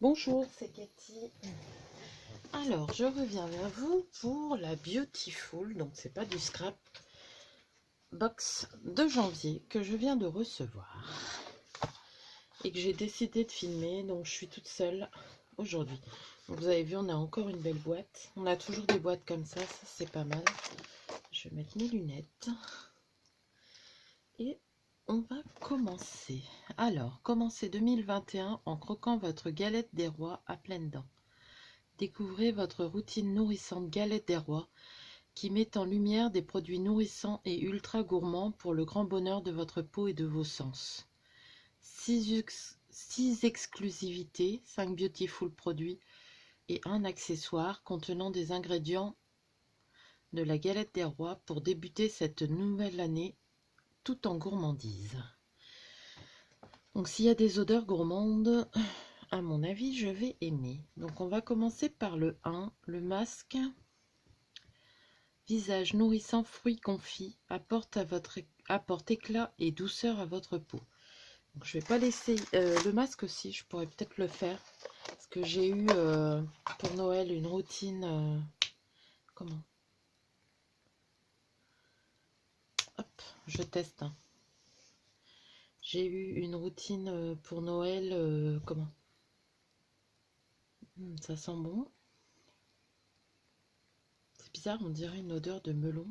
Bonjour, c'est Cathy. Alors, je reviens vers vous pour la Beautiful, donc c'est pas du scrap, box de janvier que je viens de recevoir et que j'ai décidé de filmer, donc je suis toute seule aujourd'hui. Donc, vous avez vu, on a encore une belle boîte. On a toujours des boîtes comme ça c'est pas mal. Je vais mettre mes lunettes et on va commencer. Alors, commencez 2021 en croquant votre galette des rois à pleines dents. Découvrez votre routine nourrissante galette des rois qui met en lumière des produits nourrissants et ultra gourmands pour le grand bonheur de votre peau et de vos sens. 6 exclusivités, 5 beautiful produits et un accessoire contenant des ingrédients de la galette des rois pour débuter cette nouvelle année tout en gourmandise. Donc s'il y a des odeurs gourmandes, à mon avis, je vais aimer. Donc on va commencer par le 1, le masque visage nourrissant fruits confits, apporte éclat et douceur à votre peau. Donc, je vais pas laisser le masque aussi, je pourrais peut-être le faire parce que j'ai eu pour Noël une routine. Comment? Hop, je teste. Hein. J'ai eu une routine pour Noël. Comment? Ça sent bon. C'est bizarre, on dirait une odeur de melon.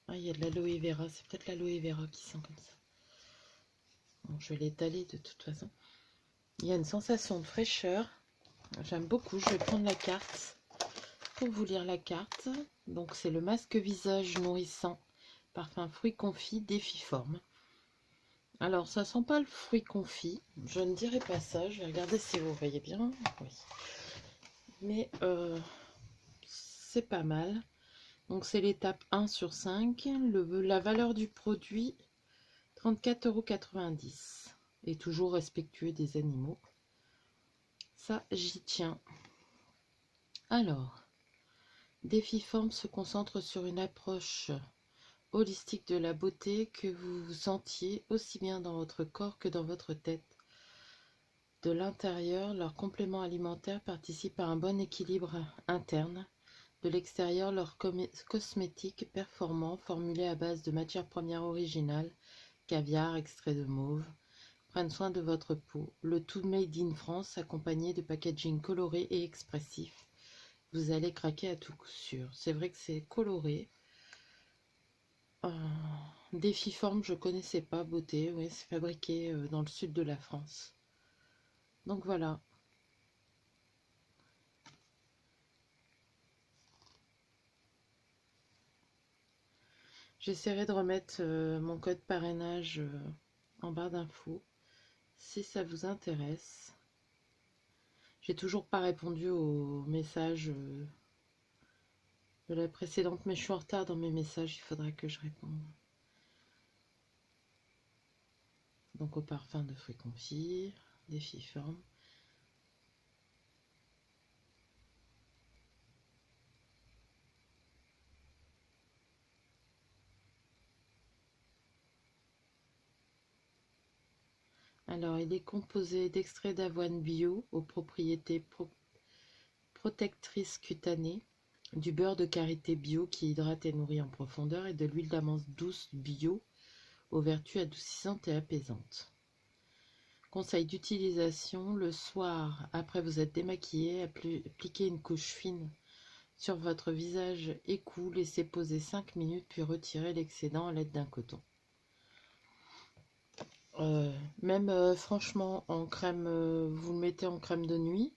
Ah, il y a de l'aloe vera, c'est peut-être l'aloe vera qui sent comme ça. Bon, je vais l'étaler de toute façon. Il y a une sensation de fraîcheur. J'aime beaucoup. Je vais prendre la carte pour vous lire la carte. Donc, c'est le masque visage nourrissant, parfum fruits confits, défiforme. Alors, ça sent pas le fruit confit. Je ne dirais pas ça. Je vais regarder si vous voyez bien. Oui. Mais c'est pas mal. Donc, c'est l'étape 1 sur 5. La valeur du produit, 34,90 €. Et toujours respectueux des animaux. Ça, j'y tiens. Alors, Défiforme se concentre sur une approche holistique de la beauté que vous vous sentiez aussi bien dans votre corps que dans votre tête. De l'intérieur, leur complément alimentaire participe à un bon équilibre interne. De l'extérieur, leurs cosmétiques performants, formulés à base de matières premières originales, caviar, extrait de mauve, prennent soin de votre peau. Le tout made in France, accompagné de packaging coloré et expressif. Vous allez craquer à tout coup sûr. C'est vrai que c'est coloré. Défiforme, je connaissais pas. Beauté, oui, c'est fabriqué dans le sud de la France. Donc voilà. J'essaierai de remettre mon code parrainage en barre d'infos si ça vous intéresse. J'ai toujours pas répondu aux messages de la précédente, mais je suis en retard dans mes messages, il faudra que je réponde. Donc au parfum de fruits confits, Défiforme. Alors, il est composé d'extraits d'avoine bio aux propriétés protectrices cutanées, du beurre de karité bio qui hydrate et nourrit en profondeur et de l'huile d'amande douce bio aux vertus adoucissantes et apaisantes. Conseil d'utilisation, le soir, après vous êtes démaquillé, appliquez une couche fine sur votre visage et cou, laissez poser 5 minutes puis retirez l'excédent à l'aide d'un coton. Même franchement en crème, vous le mettez en crème de nuit,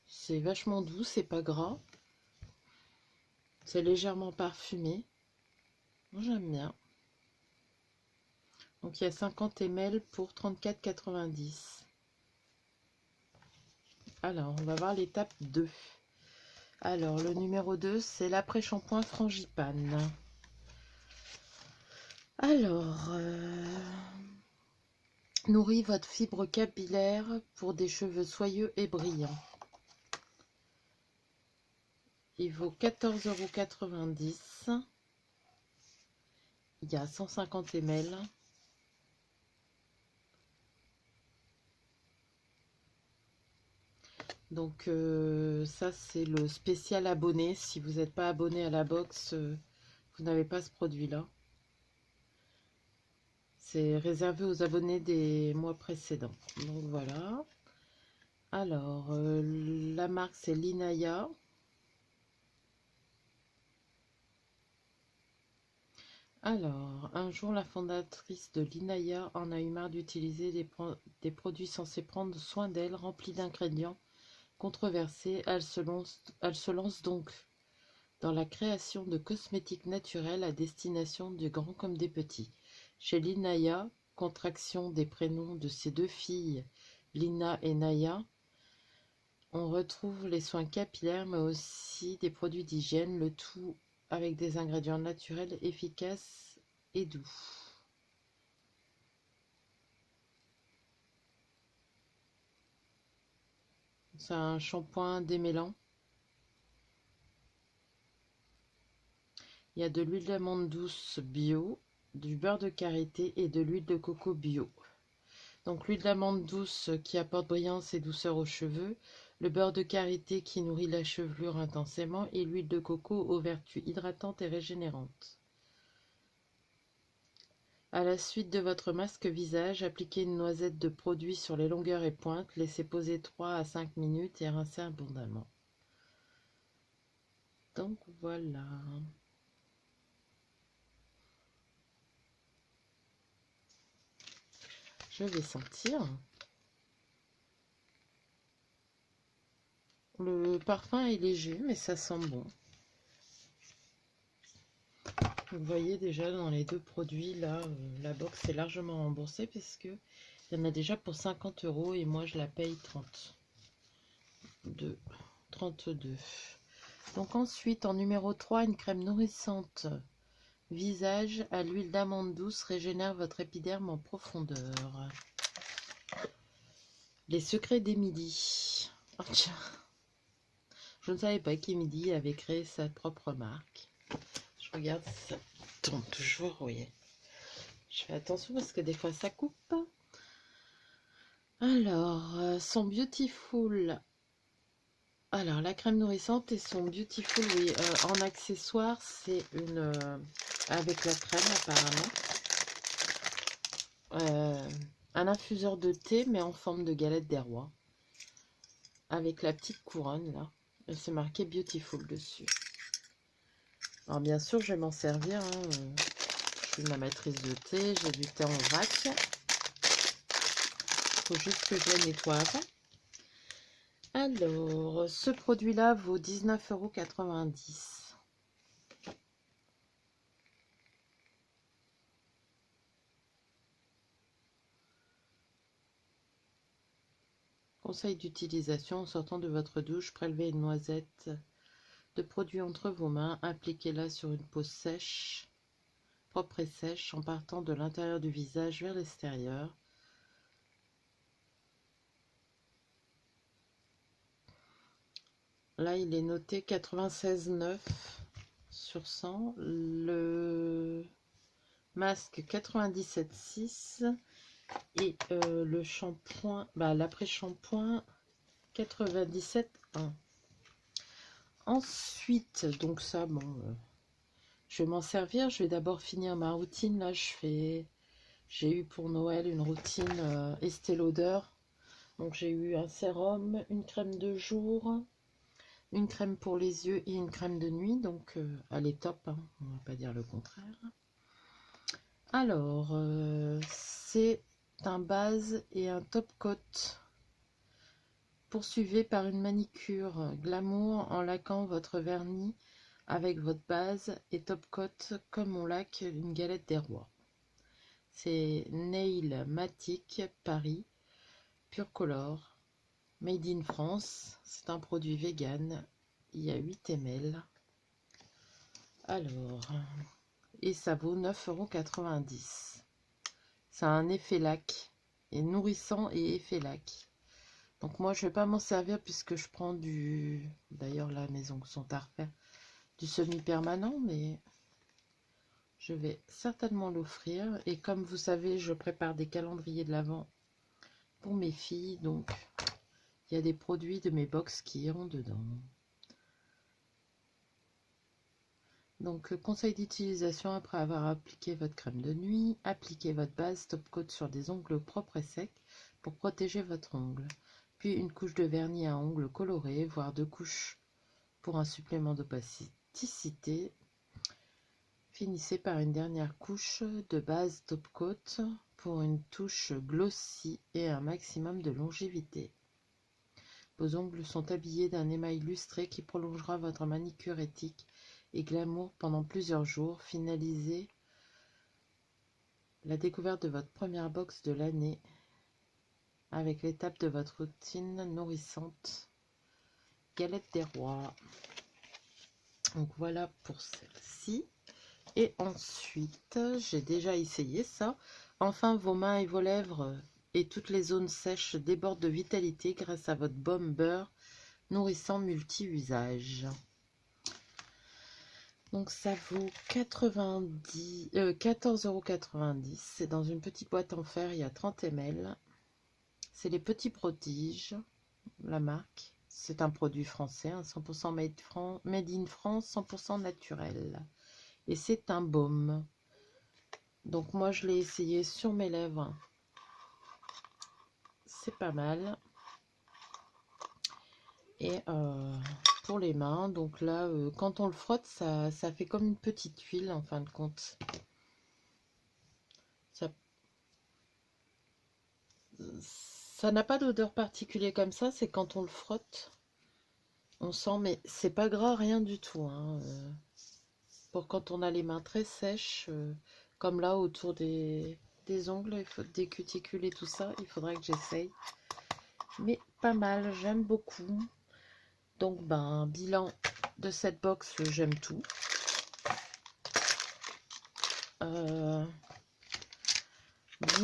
c'est vachement doux, c'est pas gras, c'est légèrement parfumé. Moi j'aime bien. Donc il y a 50 ml pour 34,90 €. Alors on va voir l'étape 2. Alors le numéro 2 c'est l'après-shampoing frangipane. Alors nourrit votre fibre capillaire pour des cheveux soyeux et brillants. Il vaut 14,90 €. Il y a 150 ml. Donc ça c'est le spécial abonné. Si vous n'êtes pas abonné à la box, vous n'avez pas ce produit-là. C'est réservé aux abonnés des mois précédents. Donc voilà. Alors, la marque c'est Linaya. Alors, un jour, la fondatrice de Linaya en a eu marre d'utiliser des produits censés prendre soin d'elle, remplis d'ingrédients controversés. Elle se lance donc dans la création de cosmétiques naturels à destination des grands comme des petits. Chez Linaya, contraction des prénoms de ses deux filles, Lina et Naya, on retrouve les soins capillaires mais aussi des produits d'hygiène, le tout avec des ingrédients naturels efficaces et doux. C'est un shampoing démêlant. Il y a de l'huile d'amande douce bio, du beurre de karité et de l'huile de coco bio. Donc l'huile d'amande douce qui apporte brillance et douceur aux cheveux, le beurre de karité qui nourrit la chevelure intensément et l'huile de coco aux vertus hydratantes et régénérantes. À la suite de votre masque visage, appliquez une noisette de produit sur les longueurs et pointes, laissez poser 3 à 5 minutes et rincez abondamment. Donc voilà. Je vais sentir. Le parfum est léger, mais ça sent bon. Vous voyez déjà dans les deux produits, là, la box est largement remboursée puisque il y en a déjà pour 50 € et moi je la paye 32. Donc ensuite, en numéro 3, une crème nourrissante visage à l'huile d'amande douce régénère votre épiderme en profondeur. Les secrets d'Emily. Oh, tiens. Je ne savais pas qu'Emily avait créé sa propre marque. Je regarde, ça tombe toujours, vous voyez. Je fais attention parce que des fois ça coupe. Alors, son Beautiful. Alors, la crème nourrissante et son Beautiful, oui, en accessoire, c'est une... avec la crème apparemment. Un infuseur de thé, mais en forme de galette des rois. Avec la petite couronne, là. Et c'est marqué Beautiful dessus. Alors, bien sûr, je vais m'en servir. Hein. Je suis ma maîtrise de thé. J'ai du thé en vrac. Il faut juste que je la nettoie avant. Alors, ce produit-là vaut 19,90 €. Conseil d'utilisation: en sortant de votre douche, prélevez une noisette de produit entre vos mains, appliquez-la sur une peau sèche, propre et sèche, en partant de l'intérieur du visage vers l'extérieur. Là, il est noté 96,9 sur 100. Le masque 97,6 et le shampoing, l'après-shampoing 97,1. Ensuite, donc ça, bon, je vais m'en servir. Je vais d'abord finir ma routine. Là, j'ai eu pour Noël une routine Estée Lauder. Donc j'ai eu un sérum, une crème de jour, une crème pour les yeux et une crème de nuit. Donc elle est top, hein, on va pas dire le contraire. Alors, c'est un base et un top coat. Poursuivez par une manicure glamour en laquant votre vernis avec votre base et top coat comme on laque une galette des rois. C'est Nail Matic Paris Pure Color, made in France. C'est un produit vegan. Il y a 8 ml. Alors, et ça vaut 9,90 €. C'est un effet lac, et nourrissant et effet lac. Donc moi je vais pas m'en servir puisque je prends du... D'ailleurs là mes ongles sont à refaire. Du semi-permanent, mais je vais certainement l'offrir. Et comme vous savez, je prépare des calendriers de l'Avent pour mes filles, donc il y a des produits de mes box qui iront dedans. Donc, conseil d'utilisation après avoir appliqué votre crème de nuit. Appliquez votre base top coat sur des ongles propres et secs pour protéger votre ongle. Puis une couche de vernis à ongles coloré, voire 2 couches pour un supplément d'opacité. Finissez par une dernière couche de base top coat pour une touche glossy et un maximum de longévité. Vos ongles sont habillés d'un émail lustré qui prolongera votre manicure éthique et glamour pendant plusieurs jours. Finalisez la découverte de votre première box de l'année avec l'étape de votre routine nourrissante, galette des rois. Donc voilà pour celle-ci. Et ensuite, j'ai déjà essayé ça. Enfin, vos mains et vos lèvres et toutes les zones sèches débordent de vitalité grâce à votre baume beurre nourrissant multi-usage. Donc ça vaut 14,90 €. C'est dans une petite boîte en fer, il y a 30 ml. C'est les Petits Prodiges, la marque. C'est un produit français, 100% made in France, 100% naturel. Et c'est un baume. Donc moi je l'ai essayé sur mes lèvres. C'est pas mal. Et pour les mains, donc là, quand on le frotte, ça fait comme une petite huile en fin de compte. Ça n'a pas d'odeur particulière comme ça, c'est quand on le frotte, on sent, mais c'est pas gras, rien du tout. Hein, pour quand on a les mains très sèches, comme là autour des ongles, des cuticules et tout ça, il faudrait que j'essaye. Mais pas mal, j'aime beaucoup. Donc, ben, bilan de cette box, j'aime tout. Vous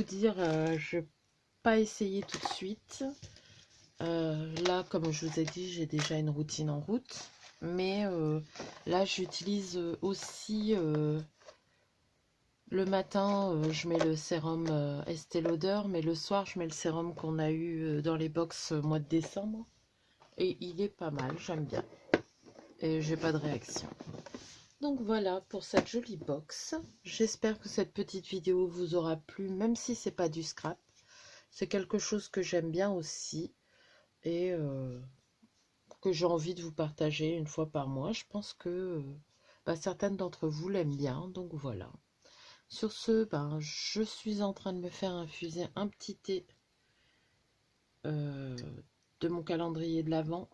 dire, je n'ai pas essayé tout de suite. Là, comme je vous ai dit, j'ai déjà une routine en route. Mais là, j'utilise aussi le matin, je mets le sérum Estée Lauder, mais le soir, je mets le sérum qu'on a eu dans les box mois de décembre. Et il est pas mal, j'aime bien. Et j'ai pas de réaction. Donc voilà pour cette jolie box. J'espère que cette petite vidéo vous aura plu, même si c'est pas du scrap. C'est quelque chose que j'aime bien aussi et que j'ai envie de vous partager une fois par mois. Je pense que certaines d'entre vous l'aiment bien, donc voilà. Sur ce, je suis en train de me faire infuser un petit thé de mon calendrier de l'Avent.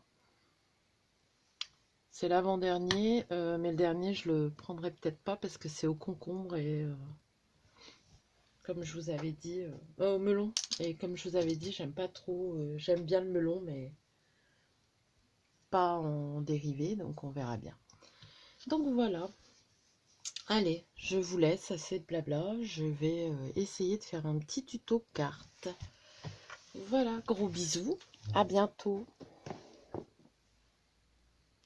C'est l'avant-dernier, mais le dernier, je le prendrai peut-être pas parce que c'est au concombre et comme je vous avais dit, au melon. Et comme je vous avais dit, j'aime pas trop, j'aime bien le melon, mais pas en dérivé, donc on verra bien. Donc voilà. Allez, je vous laisse, assez de blabla. Je vais essayer de faire un petit tuto carte. Voilà, gros bisous. À bientôt.